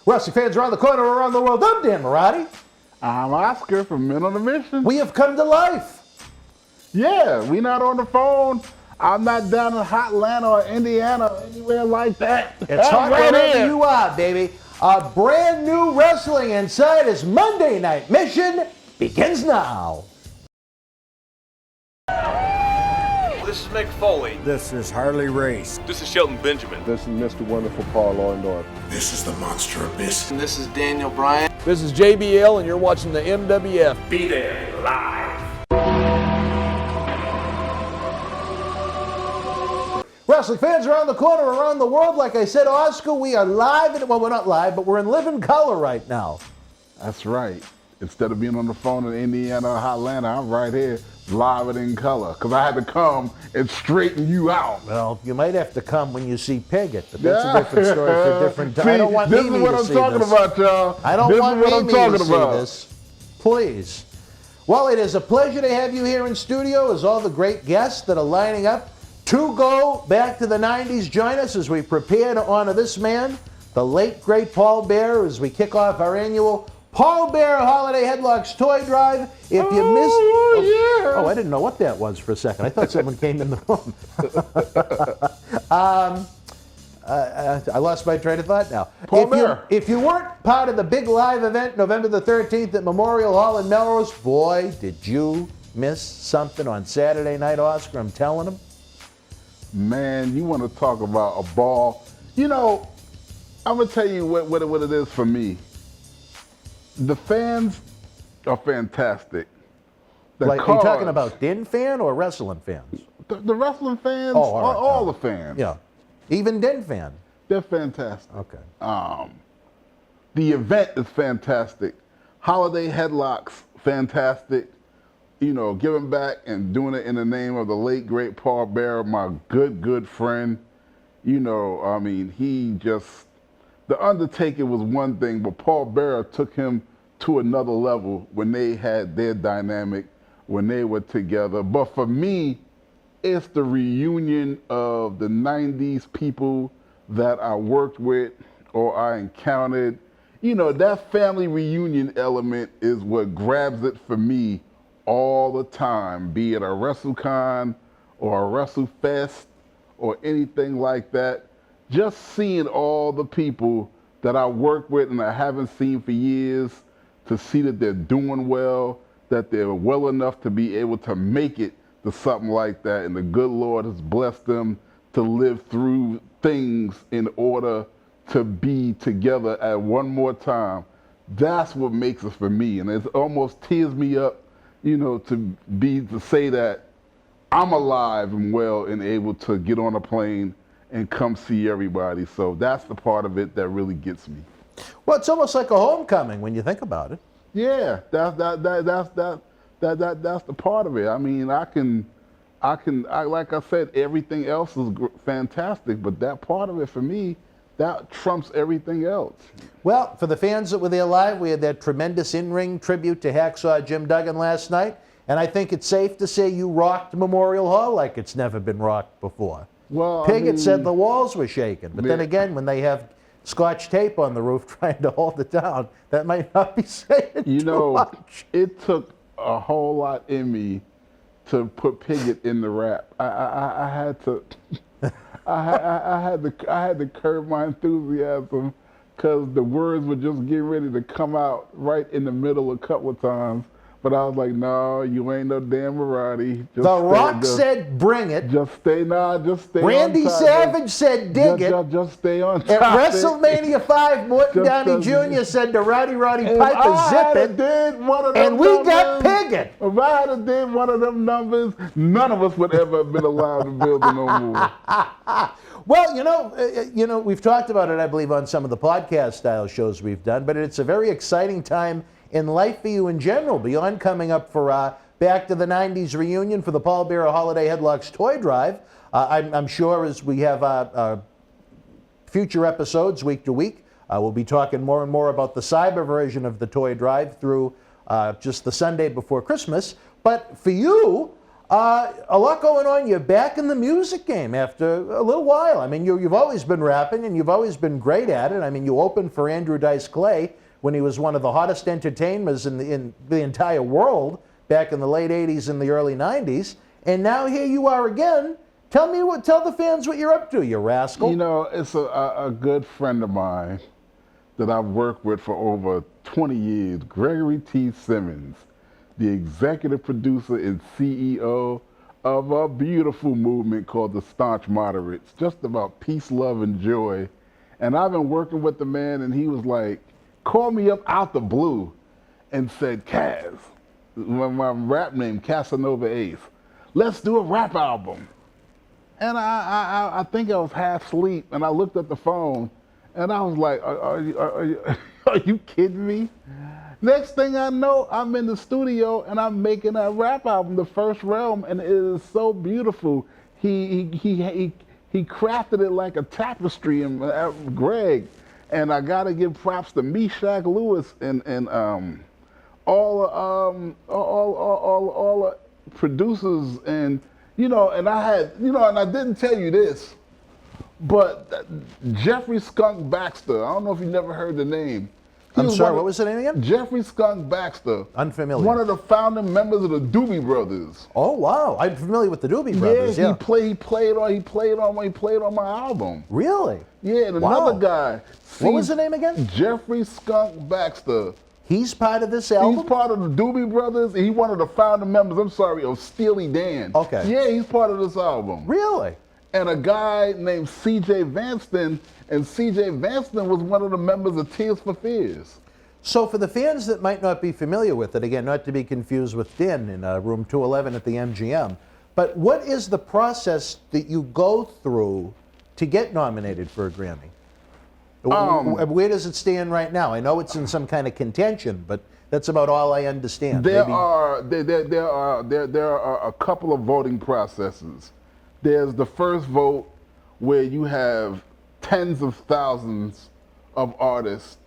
Wrestling fans around the corner, around the world, I'm Dan Marty. I'm Oscar from Men on a Mission. We have come to life. Yeah, we not on the phone. I'm not down in Hotlanta or Indiana or anywhere like that. It's hot wherever you are, baby. A brand new Wrestling Insider's Monday Night Mission begins now. This is Mick Foley. This is Harley Race. This is Shelton Benjamin. This is Mr. Wonderful Paul Orndorff. This is the Monster Abyss. And this is Daniel Bryan. This is JBL, and you're watching the MWF. Be there live. Wrestling fans around the corner, around the world, like I said, Oscar, we are live. Well, we're not live, but we're in living color right now. That's right. Instead of being on the phone in Indiana or Hotlanta, I'm right here, live and in color, because I had to come and straighten you out. Well, you might have to come when you see Piggott, but that's a different story for a different time. See, I don't want this Mimi is what to I'm see talking this. about, y'all. I don't want Mimi to see about. this. Please. Well, it is a pleasure to have you here in studio as all the great guests that are lining up to go back to the 90s join us as we prepare to honor this man, the late, great Paul Bearer, as we kick off our annual Paul Bearer Holiday Headlocks Toy Drive. If you missed... Oh, I didn't know what that was for a second. I thought someone came in the room. I lost my train of thought now. If you weren't part of the big live event November the 13th at Memorial Hall in Melrose, boy, did you miss something on Saturday night, Oscar. I'm telling them. Man, you want to talk about a ball. You know, I'm going to tell you what it is for me. The fans are fantastic. Are you talking about Din fan or wrestling fans? The wrestling fans, oh, all the fans. Yeah, even Din fan. They're fantastic. Okay. The event is fantastic. Holiday Headlocks, fantastic. You know, giving back and doing it in the name of the late, great Paul Bearer, my good friend. You know, I mean, The Undertaker was one thing, but Paul Bearer took him to another level when they had their dynamic, when they were together. But for me, it's the reunion of the 90s people that I worked with or I encountered. You know, that family reunion element is what grabs it for me all the time, be it a WrestleCon or a WrestleFest or anything like that. Just seeing all the people that I work with and I haven't seen for years, to see that they're doing well, that they're well enough to be able to make it to something like that, and the good Lord has blessed them to live through things in order to be together at one more time. That's what makes it for me, and it almost tears me up, you know, to say that I'm alive and well and able to get on a plane and come see everybody. So that's the part of it that really gets me. Well, it's almost like a homecoming when you think about it. Yeah, that's the part of it. I mean, like I said, everything else is fantastic, but that part of it for me, that trumps everything else. Well, for the fans that were there live, we had that tremendous in-ring tribute to Hacksaw Jim Duggan last night, and I think it's safe to say you rocked Memorial Hall like it's never been rocked before. Well, Piggott said the walls were shaking, but then again, when they have Scotch tape on the roof trying to hold it down, that might not be saying too much. It took a whole lot in me to put Piggott in the rap. I had to, I had to curb my enthusiasm because the words were just getting ready to come out right in the middle a couple of times. But I was like, no, you ain't no damn Marty. The Rock said, bring it. Just stay Randy on top. Savage said, dig it. Just stay on top. At WrestleMania 5, Morton Downey Jr. said to Rowdy Piper, zip it. And we got Piggott. If I had did one of them numbers, none of us would ever have been allowed to build it no more. Well, you know, we've talked about it, I believe, on some of the podcast-style shows we've done, but it's a very exciting time in life for you in general, beyond coming up for Back to the 90s reunion for the Paul Bearer Holiday Headlocks Toy Drive. I'm sure as we have future episodes week to week, we'll be talking more and more about the cyber version of the toy drive through just the Sunday before Christmas. But for you, A lot going on. You're back in the music game after a little while. I mean, you've always been rapping, and you've always been great at it. I mean, you opened for Andrew Dice Clay when he was one of the hottest entertainers in the entire world back in the late 80s and the early 90s. And now here you are again. Tell the fans what you're up to, you rascal. You know, it's a good friend of mine that I've worked with for over 20 years, Gregory T. Simmons, the executive producer and CEO of a beautiful movement called the Staunch Moderates, just about peace, love, and joy. And I've been working with the man, and he was like, called me up out the blue and said, Kaz, my rap name, Casanova Ace, let's do a rap album. And I think I was half asleep, and I looked at the phone, and I was like, are you kidding me? Next thing I know, I'm in the studio and I'm making a rap album, The First Realm, and it is so beautiful. He crafted it like a tapestry, and Greg, and I gotta give props to Meshack Lewis and all the producers, and and I had and I didn't tell you this, but Jeffrey Skunk Baxter. I don't know if you never heard the name. I'm sorry, what was the name again? Jeffrey Skunk Baxter. Unfamiliar. One of the founding members of the Doobie Brothers. Oh wow, I'm familiar with the Doobie Brothers. Yeah, he played on my album. Really? Yeah, and Wow. another guy. What was the name again? Jeffrey Skunk Baxter. He's part of this album? He's part of the Doobie Brothers. He's one of the founding members, of Steely Dan. Okay. Yeah, he's part of this album. Really? And a guy named C.J. Vanston, and C.J. Vanston was one of the members of Tears for Fears. So for the fans that might not be familiar with it, again, not to be confused with Din in room 211 at the MGM, but what is the process that you go through to get nominated for a Grammy? Where does it stand right now? I know it's in some kind of contention, but that's about all I understand. There are a couple of voting processes. There's the first vote where you have tens of thousands of artists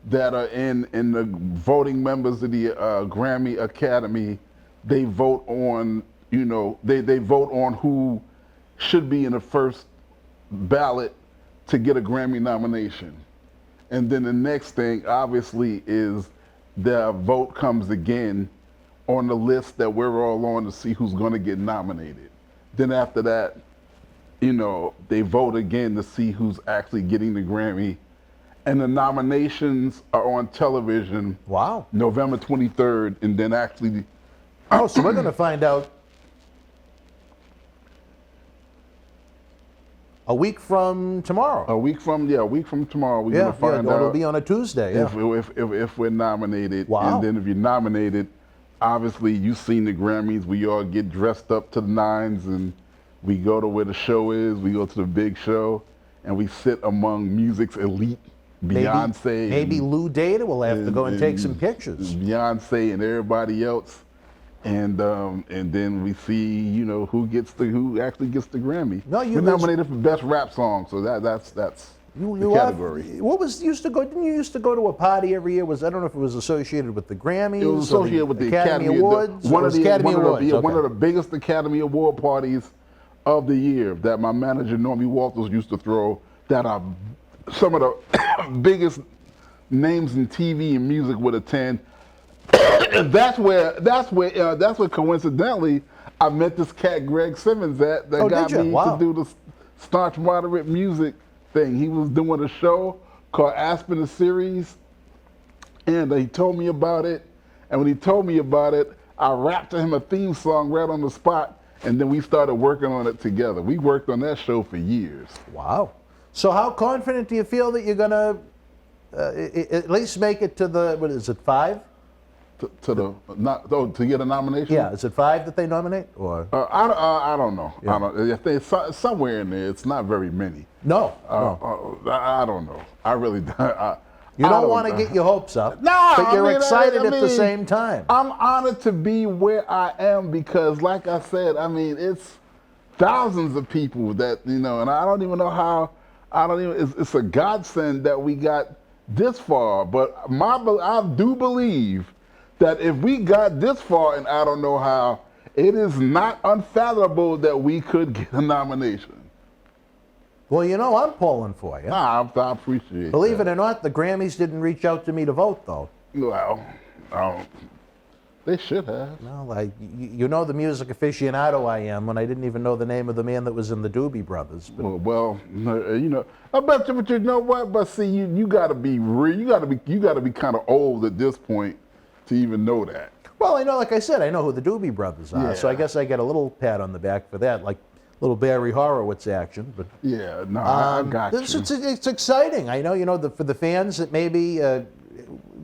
that are in the voting members of the Grammy Academy. They vote on, they vote on who should be in the first ballot to get a Grammy nomination. And then the next thing, obviously, is the vote comes again on the list that we're all on to see who's going to get nominated. Then after that, they vote again to see who's actually getting the Grammy. And the nominations are on television. Wow. November 23rd, and then actually... Oh, so we're going to find out a week from tomorrow. A week from tomorrow, we're going to find out. It'll be on a Tuesday, yeah. If we're nominated. Wow. And then if you're nominated, obviously you've seen the Grammys. We all get dressed up to the nines, and we go to where the show is. We go to the big show, and we sit among music's elite. Beyonce. Maybe Lou Data will have to go and take some pictures. Beyonce and everybody else. And then we see, who actually gets the Grammy. No, we're nominated for best rap song, so that's the category. Didn't you used to go to a party every year? I don't know if it was associated with the Grammys. It was associated with the Academy Awards. One of the biggest Academy Award parties of the year that my manager Normie Walters used to throw. That are some of the biggest names in TV and music would attend. And that's where coincidentally I met this cat Greg Simmons that got me to do the Staunch Moderate music thing. He was doing a show called Aspen the Series, and he told me about it. And when he told me about it, I rapped to him a theme song right on the spot, and then we started working on it together. We worked on that show for years. Wow. So how confident do you feel that you're going to at least make it to the, what is it, 5? To get a nomination? Yeah, is it 5 that they nominate? Or I don't know. Yeah. I don't. It's somewhere in there. It's not very many. No. I don't know. I really don't. You don't want to get your hopes up. No, but you're excited at the same time. I'm honored to be where I am because, like I said, it's thousands of people that and I don't even know how. It's a godsend that we got this far. But I do believe that if we got this far, and I don't know how, It is not unfathomable that we could get a nomination. Well, you know, I'm pulling for you. I appreciate Believe that. it or not, the Grammys didn't reach out to me to vote, though. Well, they should have. Well, you know the music aficionado I am when I didn't even know the name of the man that was in the Doobie Brothers. But Well, you know, I bet you, but you know what? But see, you got to be you got to be kind of old at this point to even know that. well, I know, like I said, I know who the Doobie Brothers are, so I Yeah. guess I get a little pat on the back for that, like little Barry Horowitz action. But Yeah, no, I got you. it's exciting. I know, for the fans that maybe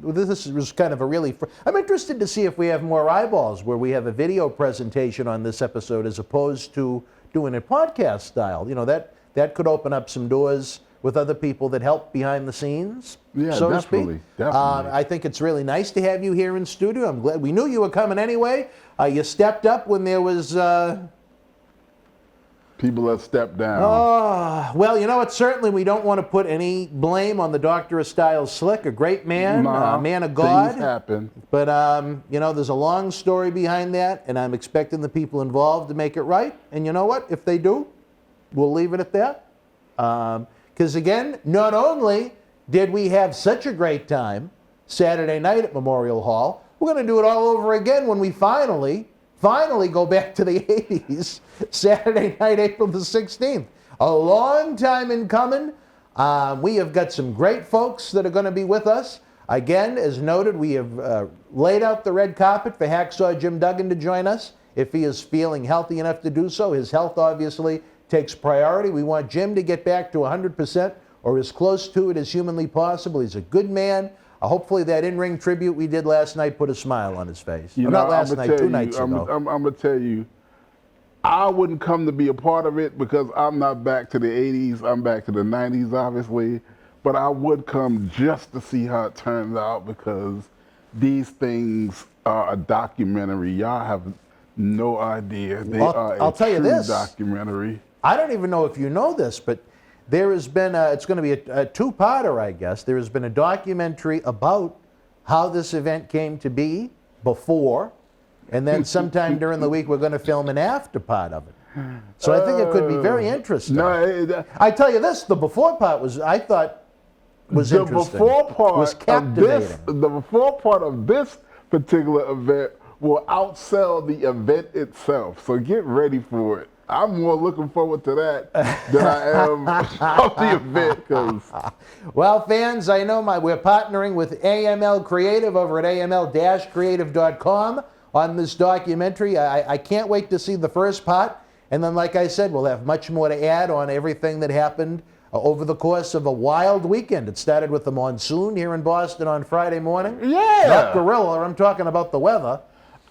this was kind of a really. I'm interested to see if we have more eyeballs where we have a video presentation on this episode as opposed to doing it podcast style. You know, that could open up some doors with other people that help behind the scenes, Yeah, so to definitely, speak. definitely. I think it's really nice to have you here in studio. I'm glad we knew you were coming anyway. You stepped up when there was. People have stepped down. Well, you know what? Certainly, we don't want to put any blame on the Doctor of Style Slick, a great man, a man of God. Things happen. But there's a long story behind that, and I'm expecting the people involved to make it right. And you know what? If they do, we'll leave it at that. Because again, not only did we have such a great time Saturday night at Memorial Hall, we're going to do it all over again when we finally go back to the 80s, Saturday night, April the 16th. A long time in coming. We have got some great folks that are going to be with us. Again, as noted, we have laid out the red carpet for Hacksaw Jim Duggan to join us if he is feeling healthy enough to do so. His health obviously takes priority. We want Jim to get back to 100% or as close to it as humanly possible. He's a good man. Hopefully that in-ring tribute we did last night put a smile on his face. Not last night, 2 nights ago. I'm going to tell you, I wouldn't come to be a part of it because I'm not back to the 80s. I'm back to the 90s, obviously. But I would come just to see how it turns out because these things are a documentary. Y'all have no idea. They are I'll a tell you true this. documentary. I don't even know if you know this, but there has been, it's going to be a two-parter, I guess. There has been a documentary about how this event came to be before, and then sometime during the week we're going to film an after part of it. So I think it could be very interesting. I tell you this, the before part I thought was interesting. Was captivating. The before part of this particular event will outsell the event itself. So get ready for it. I'm more looking forward to that than I am of the event. Well, fans, I know we're partnering with AML Creative over at aml-creative.com on this documentary. I can't wait to see the first part. And then, like I said, we'll have much more to add on everything that happened over the course of a wild weekend. It started with the monsoon here in Boston on Friday morning. Yeah. Not gorilla, I'm talking about the weather.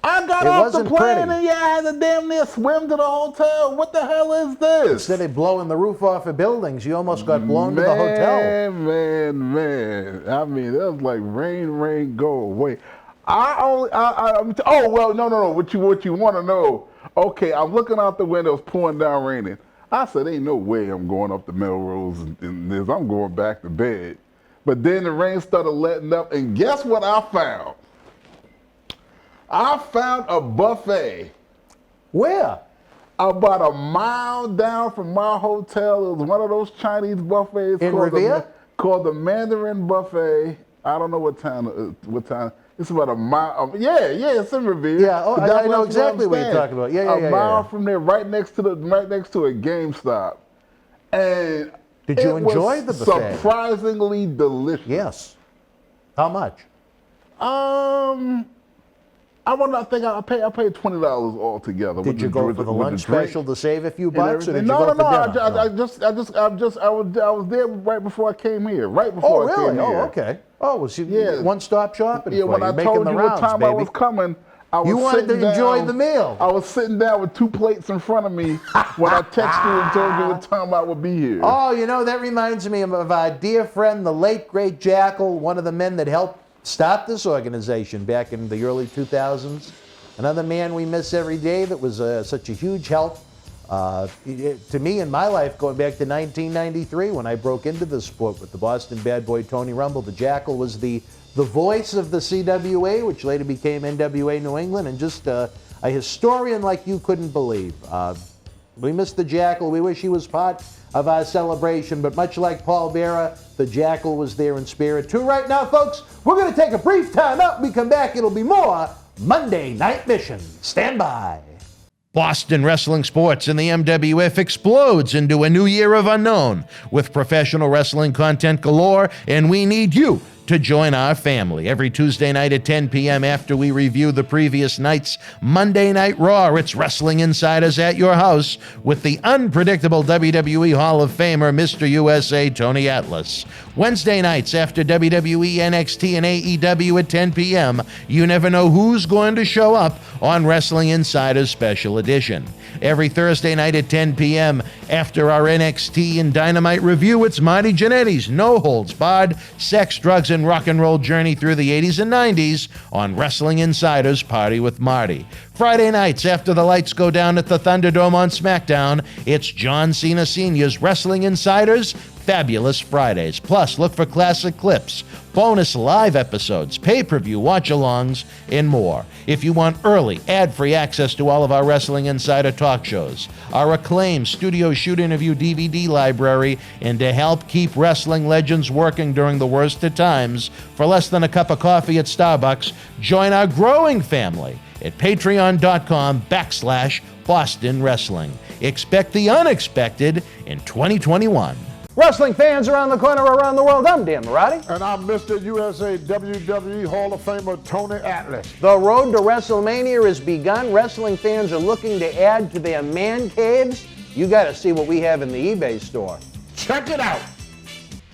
I got off the plane and I had to damn near swim to the hotel. What the hell is this? Instead of blowing the roof off of buildings, you almost got blown to the hotel. Man. I mean, that was like rain, go away. No. What you want to know? Okay, I'm looking out the window, it's pouring down raining. I said, ain't no way I'm going up to Melrose in this. I'm going back to bed. But then the rain started letting up, and guess what I found? I found a buffet. Where? About a mile down from my hotel. It was one of those Chinese buffets in Revere? Called the Mandarin Buffet. I don't know what town. It's about a mile. Yeah, it's in Revere. Yeah, I know exactly what you're talking about. Yeah. A mile from there, right next to a GameStop. And did you enjoy the buffet? Surprisingly delicious. Yes. How much? I paid $20 altogether. Did you go for the lunch special to save a few bucks, or did you No. go for dinner? I was there right before I came here. Right before I came here. Oh, really? Oh, okay. Oh, was you one-stop shopping? Yeah, when I told you what time I was coming, I was you wanted to enjoy the meal. I was sitting down with 2 plates in front of me when I texted you and told you what time I would be here. Oh, that reminds me of our dear friend, the late, great Jackal, one of the men that helped start this organization back in the early 2000s. Another man we miss every day that was such a huge help to me in my life going back to 1993 when I broke into the sport with the Boston bad boy Tony Rumble. The Jackal was the voice of the CWA, which later became NWA New England, and just a a historian like you couldn't believe. We miss the Jackal. We wish he was part of our celebration, but much like Paul Bearer, the Jackal was there in spirit too. Right now, folks, we're going to take a brief time out. When we come back, it'll be more Monday Night Mission. Stand by. Boston Wrestling Sports and the MWF explodes into a new year of unknown with professional wrestling content galore, and we need you to join our family. Every Tuesday night at 10 p.m. after we review the previous night's Monday Night Raw, it's Wrestling Insiders at your house with the unpredictable WWE Hall of Famer, Mr. USA, Tony Atlas. Wednesday nights after WWE, NXT, and AEW at 10 p.m., you never know who's going to show up on Wrestling Insiders Special Edition. Every Thursday night at 10 p.m. after our NXT and Dynamite review, it's Marty Jannetty's No Holds Barred Sex, Drugs, and Rock and Roll journey through the 80s and 90s on Wrestling Insiders Party with Marty. Friday nights after the lights go down at the Thunderdome on SmackDown, it's John Cena Sr.'s Wrestling Insiders Fabulous Fridays. Plus, look for classic clips, bonus live episodes, pay-per-view watch-alongs, and more. If you want early, ad-free access to all of our Wrestling Insider talk shows, our acclaimed studio shoot interview DVD library, and to help keep wrestling legends working during the worst of times, for less than a cup of coffee at Starbucks, join our growing family at patreon.com/Boston Wrestling. Expect the unexpected in 2021. Wrestling fans around the corner, around the world, I'm Dan Marty. And I'm Mr. USA WWE Hall of Famer Tony Atlas. The road to WrestleMania has begun. Wrestling fans are looking to add to their man caves. You got to see what we have in the eBay store. Check it out.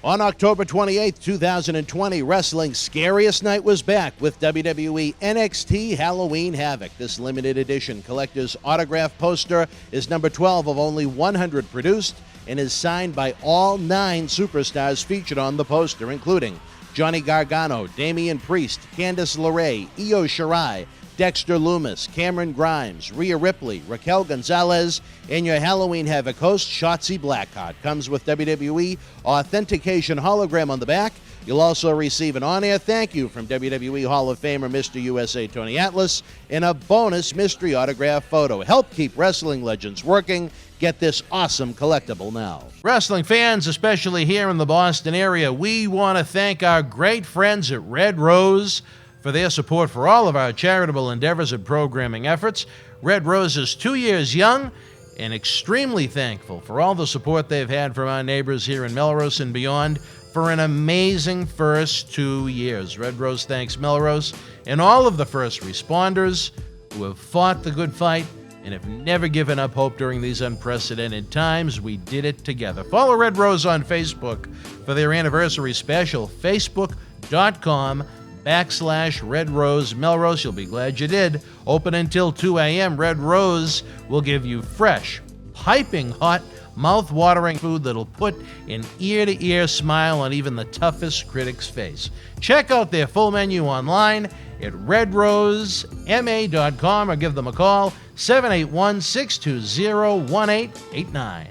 On October 28th, 2020, Wrestling's Scariest Night was back with WWE NXT Halloween Havoc. This limited edition collector's autograph poster is number 12 of only 100 produced and is signed by all 9 superstars featured on the poster, including Johnny Gargano, Damian Priest, Candice LeRae, Io Shirai, Dexter Lumis, Cameron Grimes, Rhea Ripley, Raquel Gonzalez, and your Halloween Havoc host, Shotzi Blackheart. Comes with WWE authentication hologram on the back. You'll also receive an on-air thank you from WWE Hall of Famer Mr. USA Tony Atlas and a bonus mystery autograph photo. Help keep wrestling legends working. Get this awesome collectible now. Wrestling fans, especially here in the Boston area, we want to thank our great friends at Red Rose for their support for all of our charitable endeavors and programming efforts. Red Rose is 2 years young and extremely thankful for all the support they've had from our neighbors here in Melrose and beyond for an amazing first 2 years. Red Rose thanks Melrose and all of the first responders who have fought the good fight and have never given up hope during these unprecedented times. We did it together. Follow Red Rose on Facebook for their anniversary special, facebook.com/Red Rose Melrose. You'll be glad you did. Open until 2 a.m. Red Rose will give you fresh, piping hot, mouth-watering food that'll put an ear-to-ear smile on even the toughest critic's face. Check out their full menu online at redrosema.com or give them a call, 781-620-1889.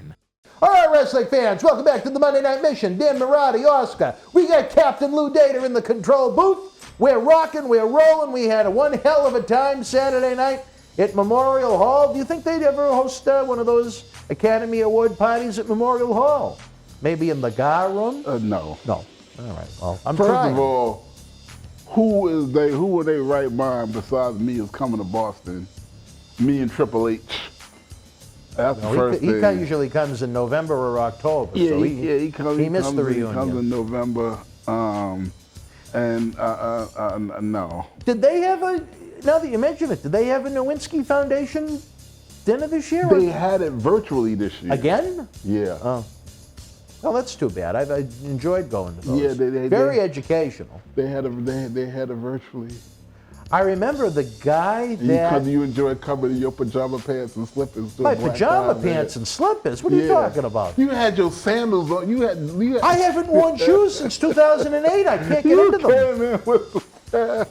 All right, wrestling fans, welcome back to the Monday Night Mission. Dan Marty, Oscar. We got Captain Lou Dater in the control booth. We're rocking, we're rolling. We had one hell of a time Saturday night at Memorial Hall. Do you think they'd ever host one of those Academy Award parties at Memorial Hall? Maybe in the Gar Room? No. No. All right, well, I'm First trying. of all, who are they right mind besides me is coming to Boston? Me and Triple H. That's the first he thing. usually comes in November or October. Yeah, so he comes. He missed the reunion. He comes in November, no. Did they have now that you mention it, did they have a Nowinski Foundation dinner this year? They had it virtually this year. Again? Yeah. Oh. Well, that's too bad. I enjoyed going to those. Yeah, very educational. They had it virtually. I remember the guy that... Because you enjoy coming in your pajama pants and slippers. My pajama pants and slippers? What are you talking about? You had your sandals on. You had I haven't worn shoes since 2008. I can't get into them. All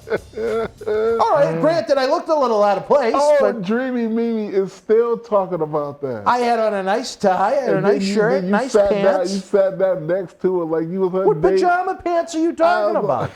right, granted, I looked a little out of place. Oh, but Dreamy Mimi is still talking about that. I had on a nice tie, I had a nice shirt, nice pants. You sat down next to her like you was her What date. pajama pants are you talking about?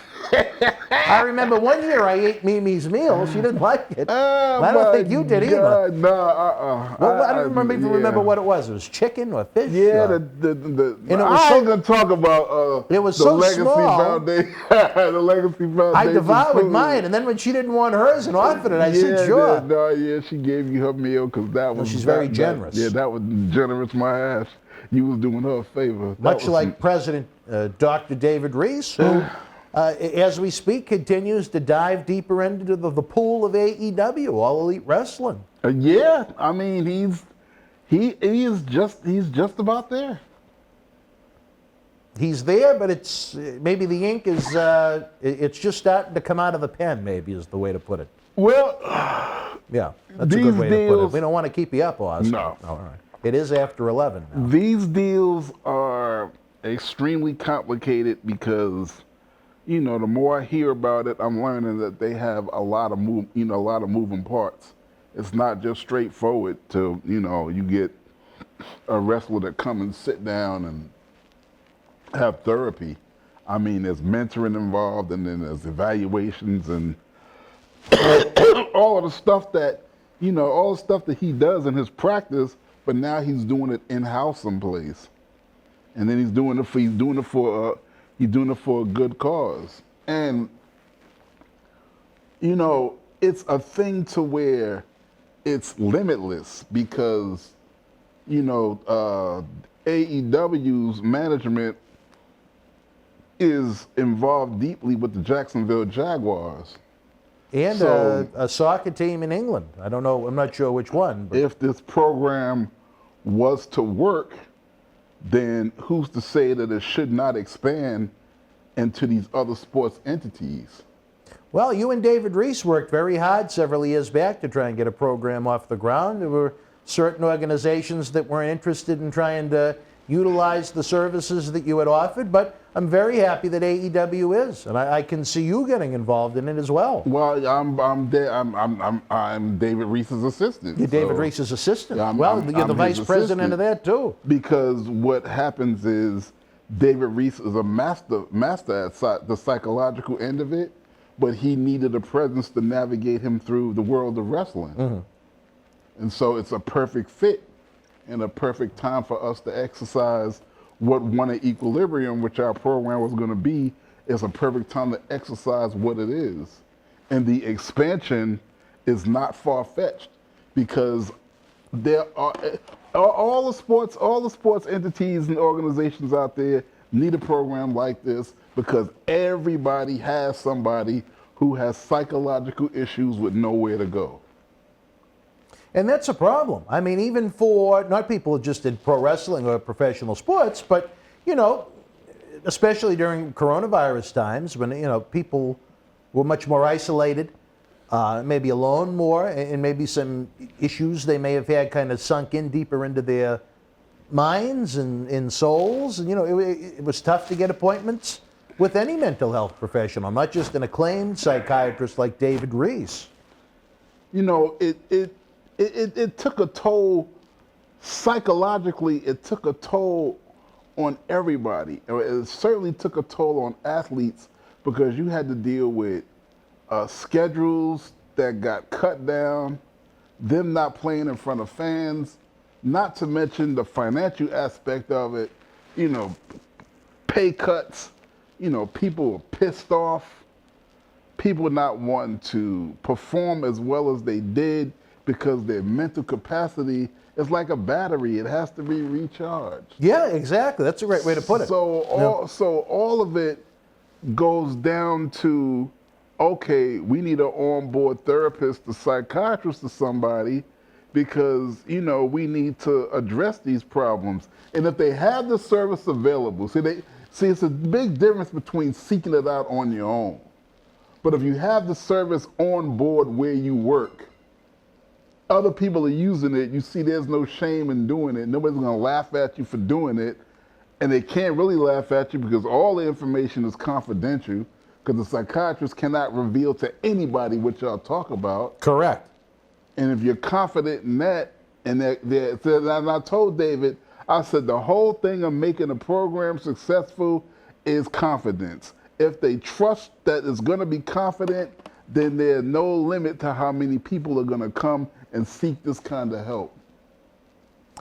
I remember one year I ate Mimi's meal. She didn't like it. Oh, I don't think my you did either. God, no, Well, I don't remember even yeah. remember what it was. It was chicken or fish. Yeah, or- and it was I so- ain't gonna talk about It was the so Legacy small. Foundation. The Legacy Foundation. I devoured food. mine, and then when she didn't want hers and offered it, I said, sure. Yeah, she gave you her meal because that was. she's very generous. Yeah, that was generous, my ass. You was doing her a favor. That Much was like President Dr. David Reese, who, as we speak, continues to dive deeper into the pool of AEW, All Elite Wrestling. Yeah, I mean he's just about there. He's there, but it's maybe the ink is it's just starting to come out of the pen. Maybe is the way to put it. Well, Yeah, that's a These good way to put it. deals- We don't want to keep you up, Oz. No. All right. It is after 11 now. these deals are extremely complicated because, the more I hear about it, I'm learning that they have a lot of moving parts. It's not just straightforward to, you get a wrestler that come and sit down and have therapy. I mean, there's mentoring involved, and then there's evaluations and all of the stuff that, all the stuff that he does in his practice, but now he's doing it in-house someplace. And then he's doing it for a good cause. And, it's a thing to where it's limitless because, AEW's management is involved deeply with the Jacksonville Jaguars. And So- a soccer team in England. I don't know. I'm not sure which one. But If this program was to work, then who's to say that it should not expand into these other sports entities? well, you and David Reese worked very hard several years back to try and get a program off the ground. There were certain organizations that weren't interested in trying to utilize the services that you had offered, but I'm very happy that AEW is, and I can see you getting involved in it as well. Well, I'm David Reese's assistant. You're David so- Reese's assistant. Yeah, Well, you're the I'm vice his president assistant. of that too. Because what happens is David Reese is a master at the psychological end of it, but he needed a presence to navigate him through the world of wrestling. Mm-hmm. And so it's a perfect fit and a perfect time for us to exercise what One in Equilibrium, which our program was going to be, is a perfect time to exercise what it is. And the expansion is not far-fetched because there are all the sports entities and organizations out there need a program like this because everybody has somebody who has psychological issues with nowhere to go. And that's a problem. I mean, even for not people just in pro wrestling or professional sports, but, especially during coronavirus times when, people were much more isolated, maybe alone more, and maybe some issues they may have had kind of sunk in deeper into their minds and souls. And, it was tough to get appointments with any mental health professional, not just an acclaimed psychiatrist like David Reese. It took a toll psychologically. It took a toll on everybody. It certainly took a toll on athletes because you had to deal with schedules that got cut down, them not playing in front of fans, not to mention the financial aspect of it, pay cuts, people were pissed off, people not wanting to perform as well as they did because their mental capacity is like a battery. It has to be recharged. Yeah, exactly. That's a great way to put it. So all of it goes down to, okay, we need an on-board therapist, a psychiatrist or somebody, because, we need to address these problems. And if they have the service available, see, it's a big difference between seeking it out on your own. But if you have the service on board where you work, other people are using it, you see there's no shame in doing it. Nobody's gonna laugh at you for doing it. And they can't really laugh at you because all the information is confidential because the psychiatrist cannot reveal to anybody what y'all talk about. Correct. And if you're confident in that, and I told David, I said the whole thing of making a program successful is confidence. if they trust that it's going to be confident, then there's no limit to how many people are going to come and seek this kind of help.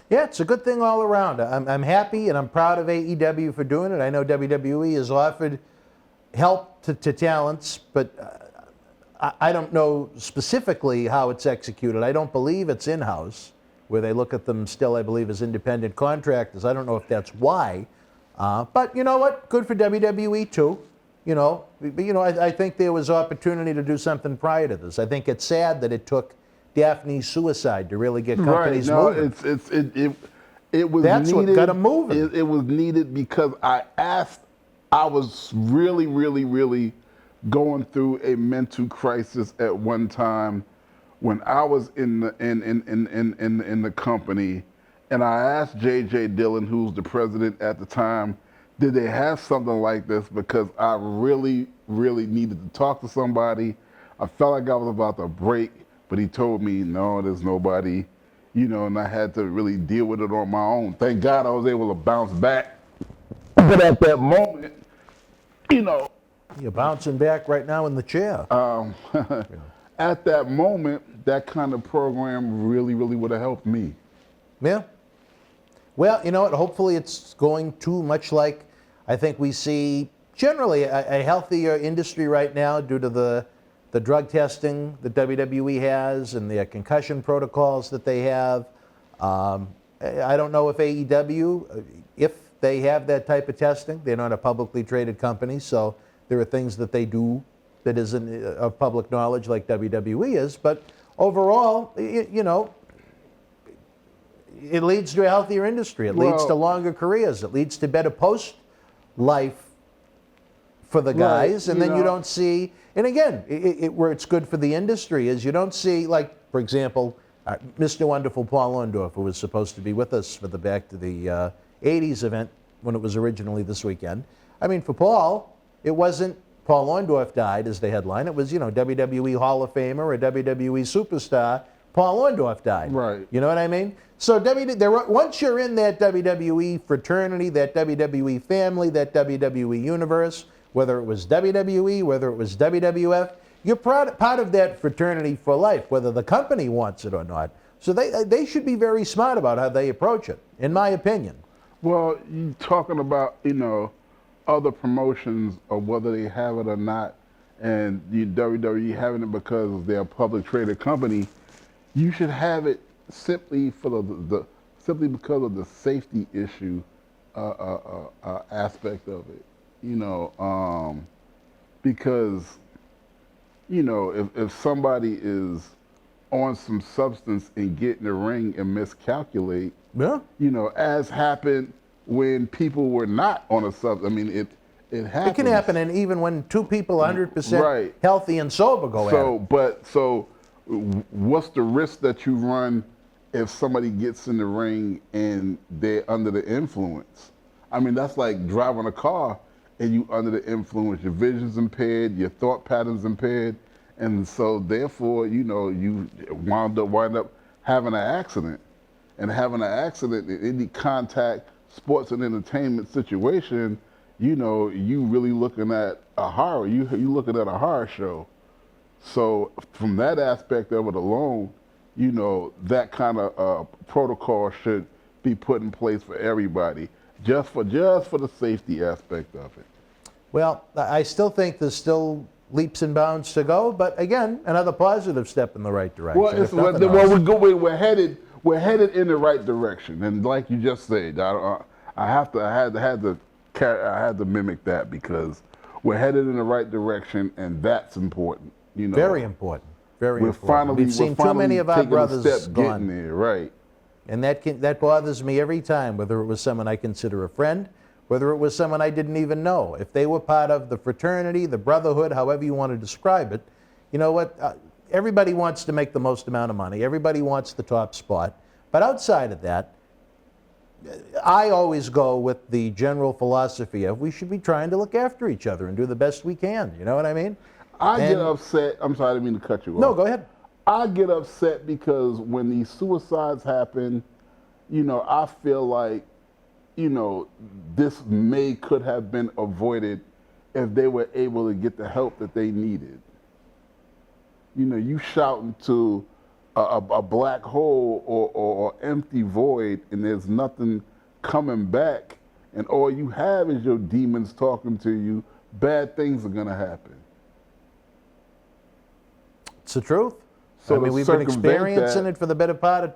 Yeah, it's a good thing all around. I'm happy and I'm proud of AEW for doing it. I know WWE has offered help to talents, but I don't know specifically how it's executed. I don't believe it's in-house, where they look at them still, I believe, as independent contractors. I don't know if that's why. But you know what? Good for WWE too. I think there was opportunity to do something prior to this. I think it's sad that it took Daphne's suicide to really get companies moving. It was That's needed. what got them moving. It was needed because I was really, really, really going through a mental crisis at one time when I was in the company, and I asked J.J. Dillon, who was the president at the time, did they have something like this? Because I really, really needed to talk to somebody. I felt like I was about to break, but he told me, no, there's nobody, and I had to really deal with it on my own. Thank God I was able to bounce back. But at that moment, You're bouncing back right now in the chair. at that moment, that kind of program really, really would have helped me. Yeah. Well, you know what? Hopefully it's going to, much like I think we see generally a healthier industry right now due to the drug testing that WWE has and the concussion protocols that they have. I don't know if AEW, if they have that type of testing. They're not a publicly traded company, so there are things that they do that isn't of public knowledge like WWE is. But overall, it leads to a healthier industry. It leads to longer careers. It leads to better post-life for the guys. And then you don't see, and again, where it's good for the industry is you don't see, like, for example, Mr. Wonderful Paul Orndorff, who was supposed to be with us for the Back to the 80s event when it was originally this weekend. I mean, for Paul, it wasn't Paul Orndorff died as the headline. It was, WWE Hall of Famer or WWE superstar Paul Orndorff died. Right. You know what I mean? So once you're in that WWE fraternity, that WWE family, that WWE universe, whether it was WWE, whether it was WWF, you're part of that fraternity for life, whether the company wants it or not. So they should be very smart about how they approach it, in my opinion. Well, you're talking about, other promotions or whether they have it or not, and WWE having it because they're a public traded company, you should have it simply for simply because of the safety issue aspect of it. Because if somebody is on some substance and get in the ring and miscalculate, as happened when people were not on a substance. I mean, it happens. It can happen, and even when two people 100% healthy and sober go at it. So what's the risk that you run if somebody gets in the ring and they're under the influence? I mean, that's like driving a car and you under the influence. Your vision's impaired, your thought pattern's impaired, and so therefore, you wind up having an accident. And having an accident in any contact, sports and entertainment situation, you really looking at a horror. You looking at a horror show. So from that aspect of it alone, that kind of protocol should be put in place for everybody, just for the safety aspect of it. Well, I still think there's still leaps and bounds to go, but again, another positive step in the right direction. We're headed in the right direction, and like you just said, I had to mimic that because we're headed in the right direction, and that's important. Very important. Very important. Finally, We've seen too many of our brothers gone there, right? And that bothers me every time, whether it was someone I consider a friend, whether it was someone I didn't even know. If they were part of the fraternity, the brotherhood, however you want to describe it, you know what? Everybody wants to make the most amount of money. Everybody wants the top spot. But outside of that, I always go with the general philosophy of we should be trying to look after each other and do the best we can. You know what I mean? I get upset. I'm sorry, I didn't mean to cut you off. No, go ahead. I get upset because when these suicides happen, I feel like, this could have been avoided if they were able to get the help that they needed. You know, you shouting to a black hole or empty void, and there's nothing coming back, and all you have is your demons talking to you, bad things are gonna happen. It's the truth. So I mean, to we've been circumvent experiencing that- it for the better part of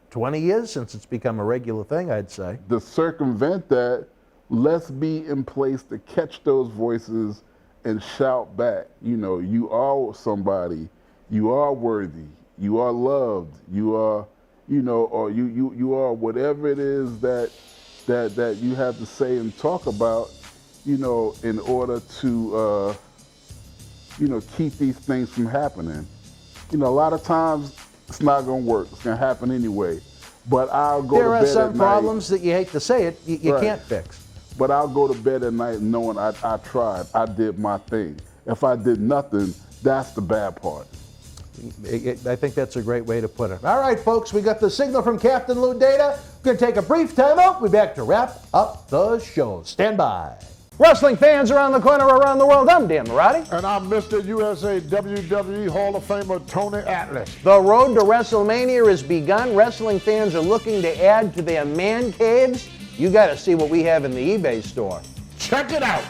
20 years since it's become a regular thing, I'd say. To circumvent that, let's be in place to catch those voices and shout back. You know, you are somebody, you are worthy, you are loved, you are, you know, or you are whatever it is that you have to say and talk about, you know, in order to, you know, keep these things from happening. You know, a lot of times it's not going to work. It's going to happen anyway. But I'll go to There bed are some at problems that you hate to say it, you Right. can't fix. night. But I'll go to bed at night knowing I tried. I did my thing. If I did nothing, that's the bad part. I think that's a great way to put it. All right, folks, we got the signal from Captain Lou Data. We're going to take a brief time out. We'll be back to wrap up the show. Stand by. Wrestling fans around the corner, around the world, I'm Dan Marty. And I'm Mr. USA WWE Hall of Famer Tony Atlas. The road to WrestleMania has begun. Wrestling fans are looking to add to their man caves. You got to see what we have in the eBay store. Check it out.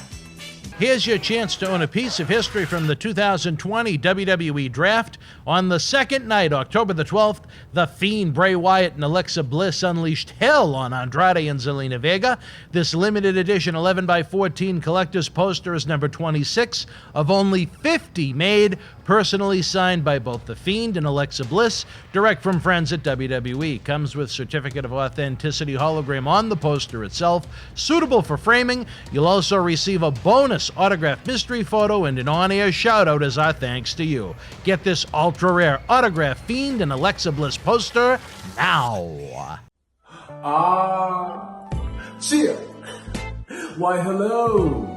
Here's your chance to own a piece of history from the 2020 WWE Draft. On the second night, October the 12th, The Fiend, Bray Wyatt, and Alexa Bliss unleashed hell on Andrade and Zelina Vega. This limited edition 11x14 collector's poster is number 26 of only 50 made, personally signed by both The Fiend and Alexa Bliss, direct from friends at WWE. Comes with certificate of authenticity hologram on the poster itself, suitable for framing. You'll also receive a bonus autographed mystery photo and an on-air shout-out as our thanks to you. Get this ultra-rare autographed Fiend and Alexa Bliss poster now. Cheer! Why, hello!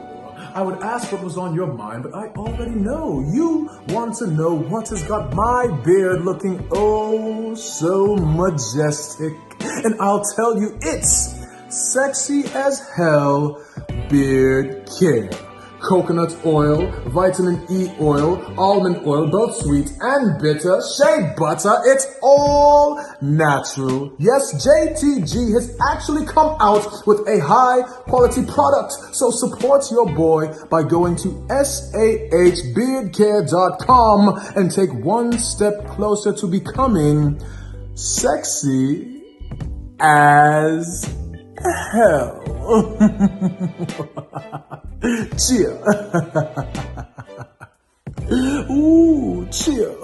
I would ask what was on your mind, but I already know. You want to know what has got my beard looking oh so majestic. And I'll tell you, it's sexy as hell beard care. Coconut oil, vitamin E oil, almond oil, both sweet and bitter, shea butter, it's all natural. Yes, JTG has actually come out with a high quality product, so support your boy by going to sahbeardcare.com and take one step closer to becoming sexy as hell. Cheer. Ooh, cheer.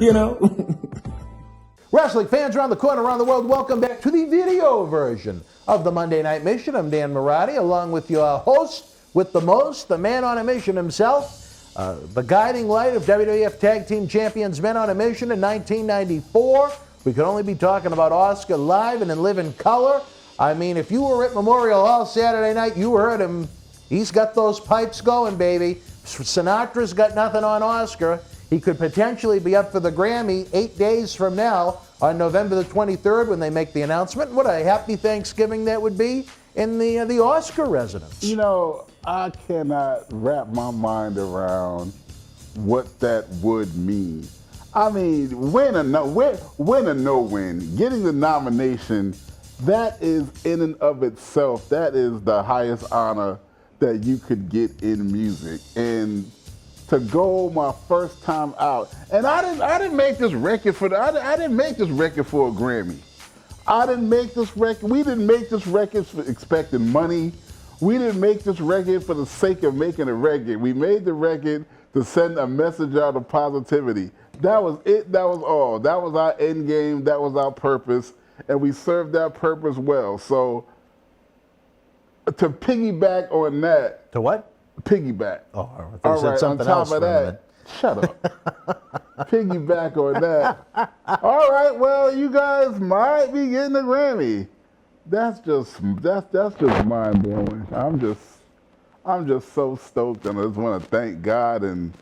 You know? Wrestling fans around the corner, around the world, welcome back to the video version of the Monday Night Mission. I'm Dan Marati, along with your host with the most, the man on a mission himself, the guiding light of WWF Tag Team Champions Men on a Mission in 1994. We could only be talking about Oscar live and in living color. I mean, if you were at Memorial Hall Saturday night, you heard him. He's got those pipes going, baby. Sinatra's got nothing on Oscar. He could potentially be up for the Grammy 8 days from now on November the 23rd when they make the announcement. What a happy Thanksgiving that would be in the Oscar residence. You know, I cannot wrap my mind around what that would mean. I mean, win or no win, getting the nomination, that is in and of itself, that is the highest honor that you could get in music. And to go my first time out, and I didn't make this record for I didn't make this record for a Grammy. I didn't make this record. We didn't make this record for expecting money. We didn't make this record for the sake of making a record. We made the record to send a message out of positivity. That was it. That was all. That was our end game. That was our purpose. And we served that purpose well. So to piggyback on that. To what? Piggyback. Oh, I thought all you said right, something on top else of for a that, minute. shut up. Piggyback on that. All right, well, you guys might be getting a Grammy. That's just mind blowing. I'm just so stoked, and I just want to thank God and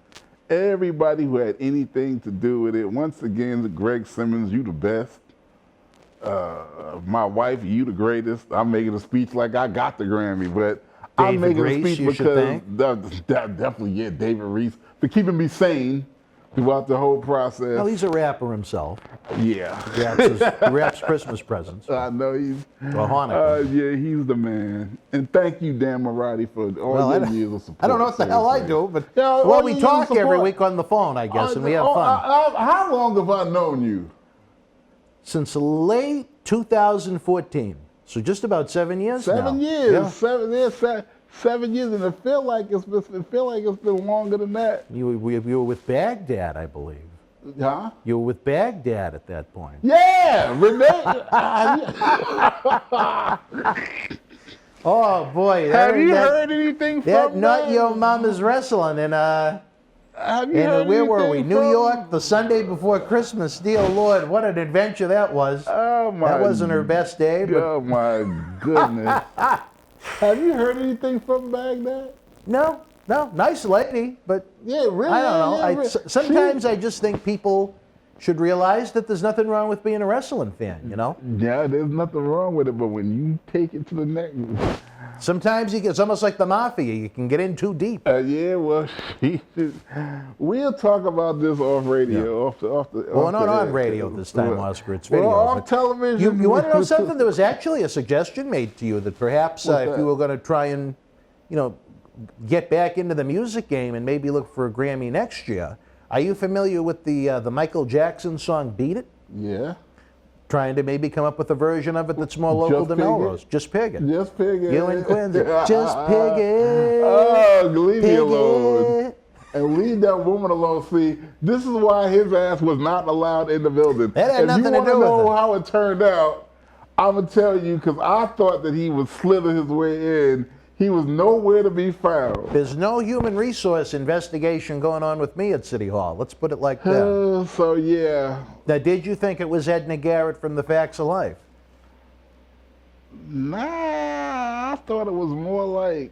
everybody who had anything to do with it. Once again, Greg Simmons, you the best. My wife, you the greatest. I'm making a speech like I got the Grammy, but I'm David making Reese, a speech you should because thank. that definitely, yeah, David Reese, for keeping me sane throughout the whole process. Well, he's a rapper himself. Yeah. He raps Christmas presents. I know he's. Or Hanukkah. Yeah, he's the man. And thank you, Dan Marty, for all your years of support. I don't know what the hell I do, but Yeah, well, all we your talk years of every support. week on the phone, I guess, and we have fun. How long have I known you? Since late 2014, so just about 7 years now. 7 years. Yeah. 7 years, and it feel like it's been longer than that. You were with Baghdad, I believe. Huh? You were with Baghdad at that point. Yeah, Renee. Oh boy! Have you heard anything from that? Not them? Your Mama's Wrestling in Have you heard where were we? anything New from- York, the Sunday before Christmas. Dear Lord, what an adventure that was. Oh my! That wasn't her best day, but Oh my goodness! Have you heard anything from Baghdad? no, nice lady, but Yeah, really. I don't know. Yeah, really. Sometimes I just think people should realize that there's nothing wrong with being a wrestling fan, you know? Yeah, there's nothing wrong with it, but when you take it to the next, Sometimes it's almost like the mafia. You can get in too deep. yeah, well, we'll talk about this off radio, Well, we're not on radio this time, Oscar. It's video. Well, off but television. You want to know something? There was actually a suggestion made to you that perhaps What's if that? you were going to try and, get back into the music game and maybe look for a Grammy next year. Are you familiar with the Michael Jackson song "Beat It"? Yeah. Trying to maybe come up with a version of it that's more local Just to Pig It? Melrose. Just pig it. Just pig it. You and Quincy. Just pig it. Oh, leave me Pig alone. it. And leave that woman alone. See, this is why his ass was not allowed in the building. That had if nothing you to want to do with know it. how it turned out, I'm going to tell you, because I thought that he would slither his way in. He was nowhere to be found. There's no human resource investigation going on with me at City Hall. Let's put it like that. So, yeah. Now, did you think it was Edna Garrett from The Facts of Life? Nah, I thought it was more like.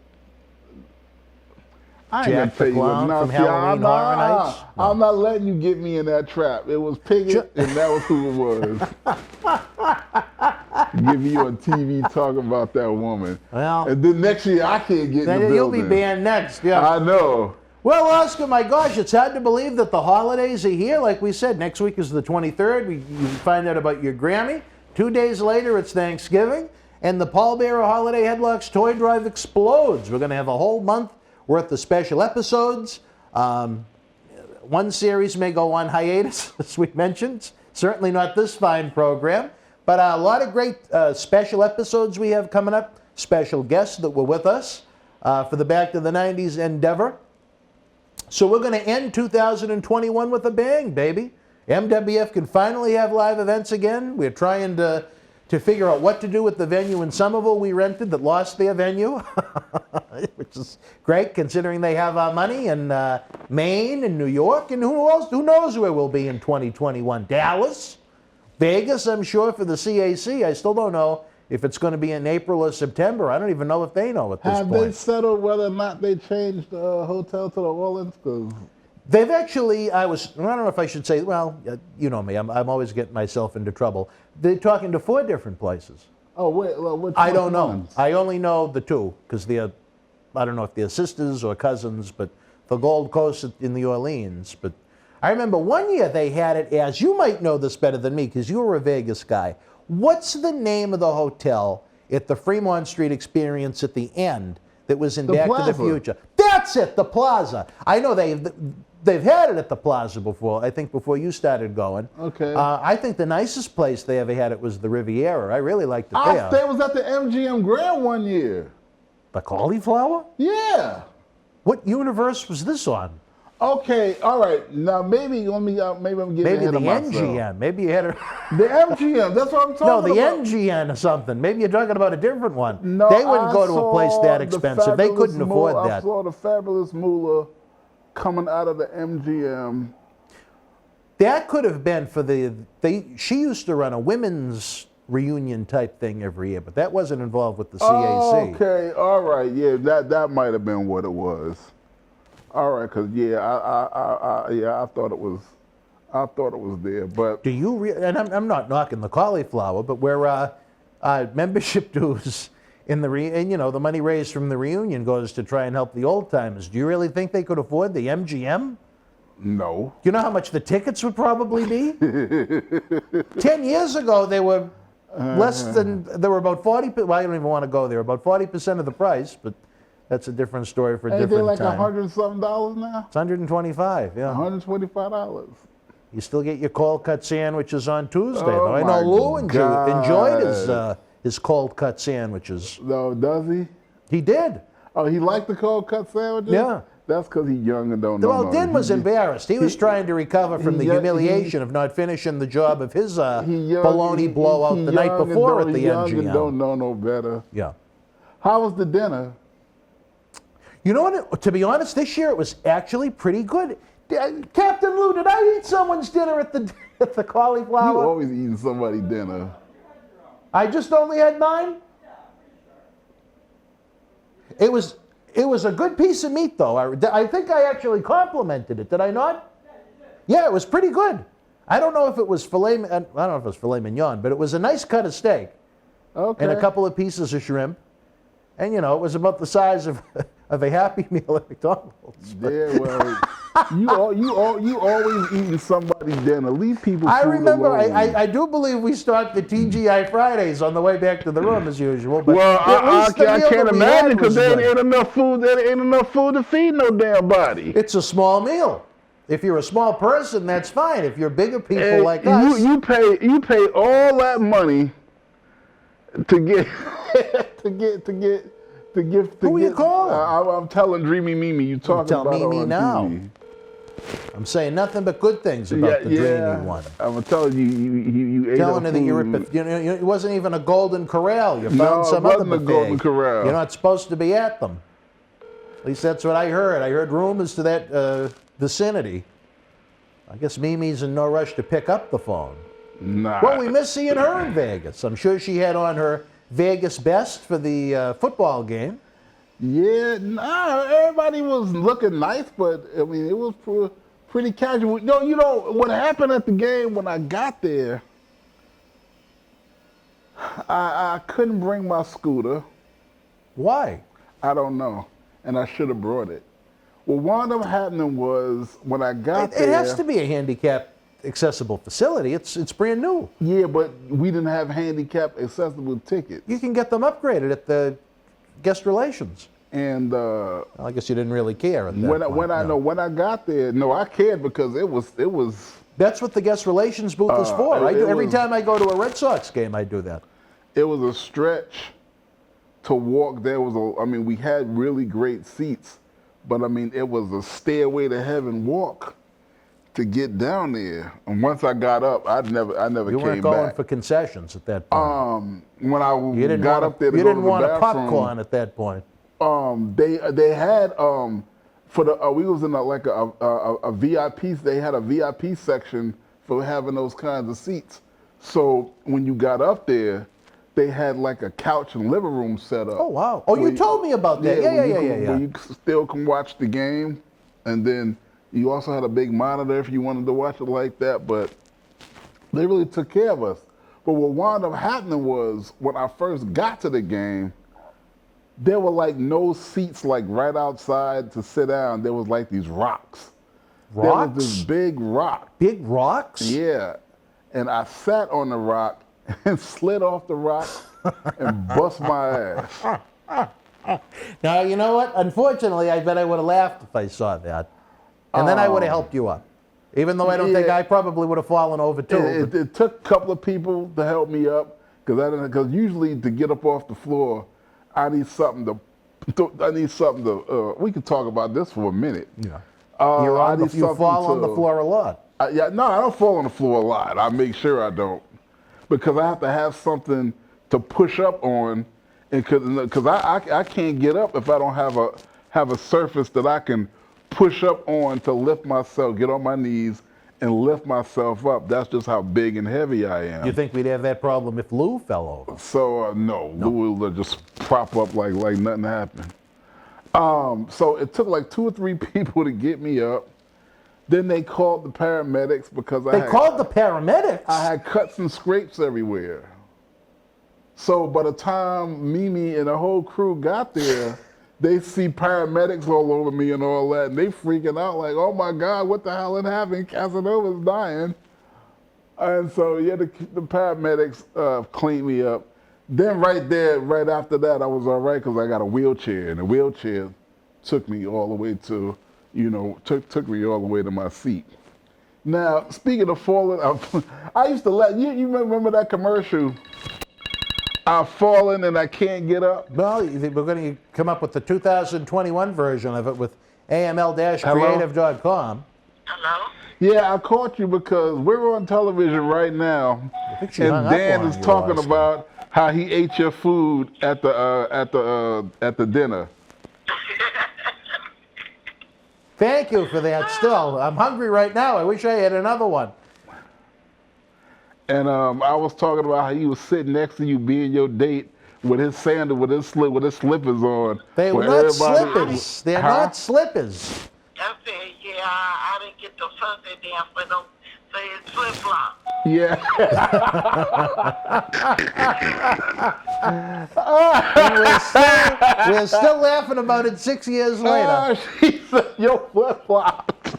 I ain't Jack gonna the tell you what. Clown Now, from see, Halloween Horror Nights? No. I'm not letting you get me in that trap. It was Piggott, and that was who it was. Give you on TV talking about that woman. Well, and then next year I can't get in the then you'll be building. banned next. Yeah. I know. Well, Oscar, my gosh, it's hard to believe that the holidays are here. Like we said, next week is the 23rd. You find out about your Grammy. 2 days later, it's Thanksgiving. And the pallbearer holiday headlocks toy drive explodes. We're going to have a whole month worth of special episodes. One series may go on hiatus, as we mentioned. Certainly not this fine program. But a lot of great special episodes we have coming up. Special guests that were with us for the Back to the 90s endeavor. So we're going to end 2021 with a bang, baby. MWF can finally have live events again. We're trying to figure out what to do with the venue in Somerville we rented that lost their venue, which is great considering they have our money in Maine and New York, and who knows where we'll be in 2021. Dallas, Vegas, I'm sure, for the CAC. I still don't know if it's going to be in April or September. I don't even know if they know at this Have point. they settled whether or not they changed the hotel to the Orleans? 'Cause They've actually, I don't know if I should say, well, you know me, I'm always getting myself into trouble. They're talking to 4 different places. oh wait, which I don't know. ones? I only know the 2, because I don't know if they're sisters or cousins, but the Gold Coast in New Orleans. But I remember one year they had it as, you might know this better than me, because you were a Vegas guy. What's the name of the hotel at the Fremont Street Experience at the end that was in The Back to the Plaza. Future? That's it, the Plaza. I know they've had it at the Plaza before, I think before you started going. Okay. I think the nicest place they ever had it was the Riviera. I really liked it I there. they was at the MGM Grand one year. The cauliflower? Yeah. What universe was this on? Okay, all right. Now maybe I'm getting Maybe ahead the of myself. NGN. Maybe you had a... The MGM. That's what I'm talking No, about. the NGN or something. Maybe you're talking about a different one. No, they wouldn't I go to a place saw that the expensive. They Fabulous couldn't afford Moolah- I that. saw the Fabulous Moolah coming out of the MGM. That could have been for she used to run a women's reunion type thing every year, but that wasn't involved with the CAC. Okay, all right. Yeah, that might have been what it was. All right, because I thought it was there, but Do you and I'm not knocking the cauliflower, but where membership dues and the money raised from the reunion goes to try and help the old timers. Do you really think they could afford the MGM? No. You know how much the tickets would probably be? 10 years ago, they were there were about 40, well, I don't even want to go there, about 40% of the price, but that's a different story for a Ain't they different like time. $100-something now? It's $125, yeah. $125. You still get your cold cut sandwiches on Tuesday, Oh, though. I know Lou enjoyed God. his cold cut sandwiches. No, does he? He did. Oh, he liked the cold cut sandwiches? Yeah. That's because he's young and don't know. Well, Din was embarrassed. He was trying to recover from the he- humiliation of not finishing the job of his He young- baloney blowout he the night young and before don't- at the he young and MGM. don't know no better. Yeah. How was the dinner? You know what? To be honest, this year it was actually pretty good. Captain Lou, did I eat someone's dinner at the You cauliflower? always eating somebody's dinner. I just only had mine. It was a good piece of meat, though. I think I actually complimented it. Did I not? Yeah, it was pretty good. I don't know if it was filet. I don't know if it was filet mignon, but it was a nice cut of steak Okay. and a couple of pieces of shrimp, and it was about the size of a Happy Meal at McDonald's. Yeah, well, you always eating somebody's dinner. Leave people. I food remember. alone. I do believe we start the TGI Fridays on the way back to the room as usual. But Well, at I least the meal can't that we had imagine because was there good. ain't enough food. There ain't enough food to feed no damn body. It's a small meal. If you're a small person, that's fine. If you're bigger people And like us, you pay all that money to get Who you calling? I'm telling Dreamy Mimi. You talking tell about Mimi her on now. TV. I'm saying nothing but good things about the dreamy one. I'm telling you ate Telling her that you were, food. it wasn't even a Golden Corral. You found No, some it other wasn't a buffet. Golden Corral. You're not supposed to be at them. At least that's what I heard. I heard rumors to that vicinity. I guess Mimi's in no rush to pick up the phone. Nah. Well, we miss seeing her in Vegas. I'm sure she had on her Vegas best for the football game. Yeah, nah, everybody was looking nice, but I mean, it was pretty casual. No, what happened at the game when I got there, I couldn't bring my scooter. Why? I don't know, and I should have brought it. Well, what wound up happening was when I got there. It has to be a handicap accessible facility. It's brand new. Yeah, but we didn't have handicap accessible tickets. You can get them upgraded at the guest relations. And Well, I guess you didn't really care at that point. when I got there, no, I cared because it was. That's what the guest relations booth is for. Every was- time I go to a Red Sox game, I do that. It was a stretch to walk. We had really great seats, but I mean, it was a stairway to heaven walk to get down there. And once I got up, I never You came weren't going back. for concessions at that point. When I you didn't got want up there to you go didn't to the want a bathroom, popcorn at that point. they had for the we was in a VIP. They had a VIP section for having those kinds of seats. So when you got up there, they had like a couch and living room set up. Oh wow! Oh, you told me about that. Yeah. Where you still can watch the game, and then you also had a big monitor if you wanted to watch it like that. But they really took care of us. But what wound up happening was when I first got to the game, there were like no seats like right outside to sit down. There was like these rocks. There Rocks? was this big rock. Big rocks? Yeah. And I sat on the rock and slid off the rock and bust my ass. Now, you know what? Unfortunately, I bet I would have laughed if I saw that. And then I would have helped you up. Even though I don't think Yeah. I probably would have fallen over too. It took a couple of people to help me up because usually to get up off the floor, I need something to. We can talk about this for a minute. Yeah. I need You something fall on the to- floor a lot. No, I don't fall on the floor a lot. I make sure I don't, because I have to have something to push up on, and because I can't get up if I don't have a surface that I can push up on to lift myself, get on my knees, and lift myself up. That's just how big and heavy I am. You think we'd have that problem if Lou fell over? So no, Lou will just prop up like nothing happened. So it took like 2 or 3 people to get me up. Then they called the paramedics because They called the paramedics? I had cuts and scrapes everywhere. So by the time Mimi and the whole crew got there, they see paramedics all over me and all that, and they freaking out like, oh my God, what the hell is happening? Casanova's dying. And so, yeah, the paramedics cleaned me up. Then right after that, I was all right because I got a wheelchair, and the wheelchair took me all the way to, took me all the way to my seat. Now, speaking of falling, I used to you remember that commercial? I've fallen and I can't get up. Well, we're going to come up with the 2021 version of it with aml-creative.com. Hello? Yeah, I caught you because we're on television right now, and Dan is talking about how he ate your food at the dinner. Thank you for that. Still, I'm hungry right now. I wish I had another one. And I was talking about how he was sitting next to you, being your date, with his sandal, with his slippers on. They were not slippers. They're not slippers. I said, yeah, I didn't get the Sunday down for his flip-flop. Yeah. We're still laughing about it 6 years later. She said, your flip-flops.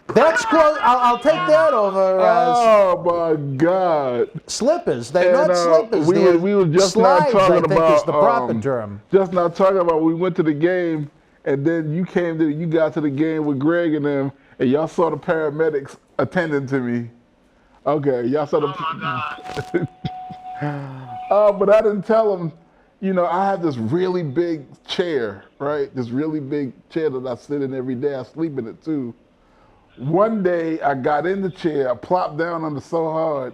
That's close. I'll take that over. Oh my God! Slippers. They're not slippers. We were just slides, not talking I think about. Is the proper term. Just not talking about. We went to the game, and then you got to the game with Greg and them, and y'all saw the paramedics attending to me. Okay, y'all saw the. Oh my God. But I didn't tell them. I have this really big chair, right? This really big chair that I sit in every day. I sleep in it too. One day I got in the chair, I plopped down on it so hard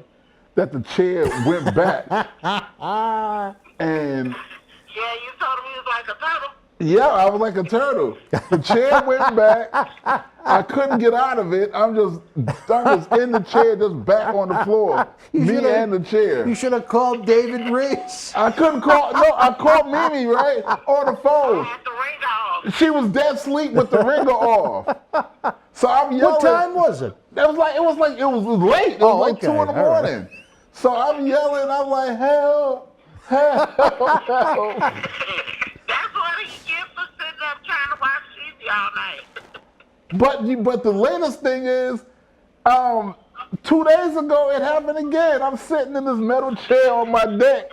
that the chair went back. And yeah, you told him he was like a turtle. yeah, I was like a turtle. The chair went back. I couldn't get out of it. I'm just in the chair, just back on the floor. Me and the chair. You should have called David Reese. I couldn't call. No, I called Mimi right on the phone. I had the ringer off. She was dead asleep with the ringer off. So I'm yelling. What time was it? It was late. It was like 2 in the morning. Right. So I'm yelling. I'm like, help, help, help. That's what he gets for sitting up trying to watch TV all night. But the latest thing is, 2 days ago it happened again. I'm sitting in this metal chair on my deck,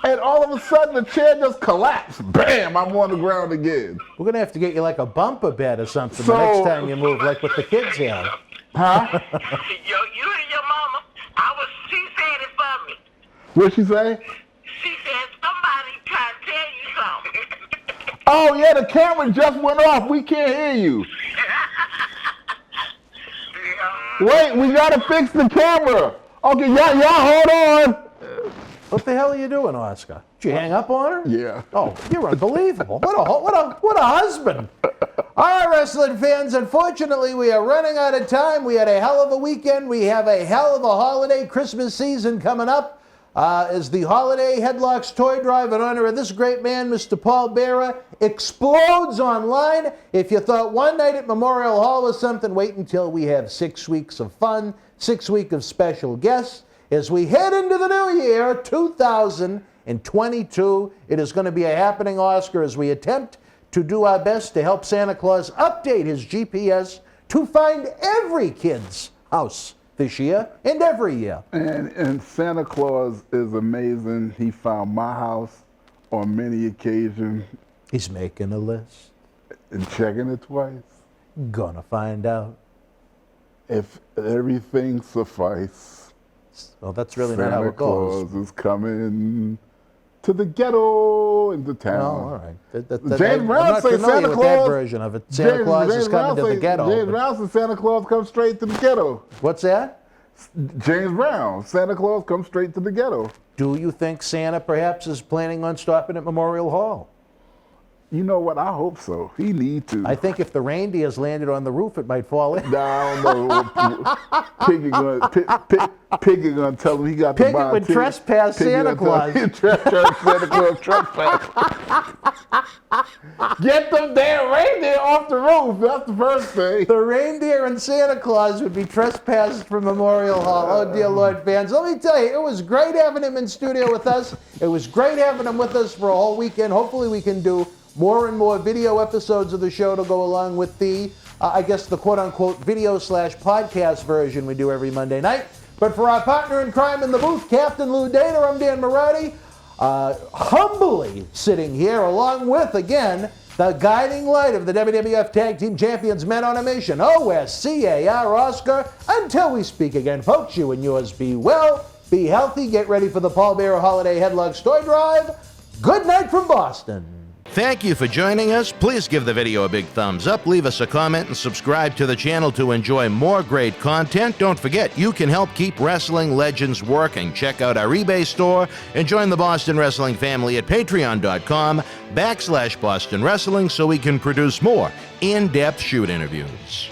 and all of a sudden the chair just collapsed. Bam! I'm on the ground again. We're gonna have to get you like a bumper bed or something the next time you move, like what the kids have. Huh? You and your mama, she said it for me. What'd she say? She said somebody tried to tell you something. Oh yeah, the camera just went off. We can't hear you. Wait, we gotta fix the camera. Okay, y'all hold on. What the hell are you doing, Oscar? Did you hang up on her? Yeah. Oh, you're unbelievable. What a husband. All right, wrestling fans, unfortunately, we are running out of time. We had a hell of a weekend. We have a hell of a holiday Christmas season coming up. As the holiday Headlocks toy drive in honor of this great man, Mr. Paul Bearer, explodes online. If you thought one night at Memorial Hall was something, wait until we have 6 weeks of fun, 6 weeks of special guests. As we head into the new year, 2022, it is going to be a happening, Oscar, as we attempt to do our best to help Santa Claus update his GPS to find every kid's house this year and every year. And Santa Claus is amazing. He found my house on many occasions. He's making a list. And checking it twice. Gonna find out. If everything suffice. Well, that's really not how it goes. Santa Claus is coming to the ghetto into town. Oh, all right. James Brown says Santa Claus. That version of it. Santa Claus is coming to the ghetto. James Brown says Santa Claus comes straight to the ghetto. What's that? James Brown. Santa Claus comes straight to the ghetto. Do you think Santa perhaps is planning on stopping at Memorial Hall? You know what? I hope so. He need to. I think if the reindeers landed on the roof, it might fall in. I don't know. Piggy gonna tell him he got to buy Piggott a would ticket. trespass Piggy Santa gonna tell him Santa Claus trespass. Get them damn reindeer off the roof. That's the first thing. The reindeer and Santa Claus would be trespassed from Memorial Hall. Oh, dear Lord, fans. Let me tell you, it was great having him in studio with us. It was great having him with us for a whole weekend. Hopefully we can do more and more video episodes of the show to go along with the, I guess, the quote-unquote video/podcast version we do every Monday night. But for our partner in crime in the booth, Captain Lou Dana, I'm Dan Marty, humbly sitting here along with, again, the guiding light of the WWF Tag Team Champions Men on a Mission, OSCAR Oscar. Until we speak again, folks, you and yours be well, be healthy, get ready for the Paul Bearer Holiday Headlock Toy Drive. Good night from Boston. Thank you for joining us. Please give the video a big thumbs up, leave us a comment, and subscribe to the channel to enjoy more great content. Don't forget, you can help keep wrestling legends working. Check out our eBay store and join the Boston Wrestling family at patreon.com/Boston Wrestling so we can produce more in-depth shoot interviews.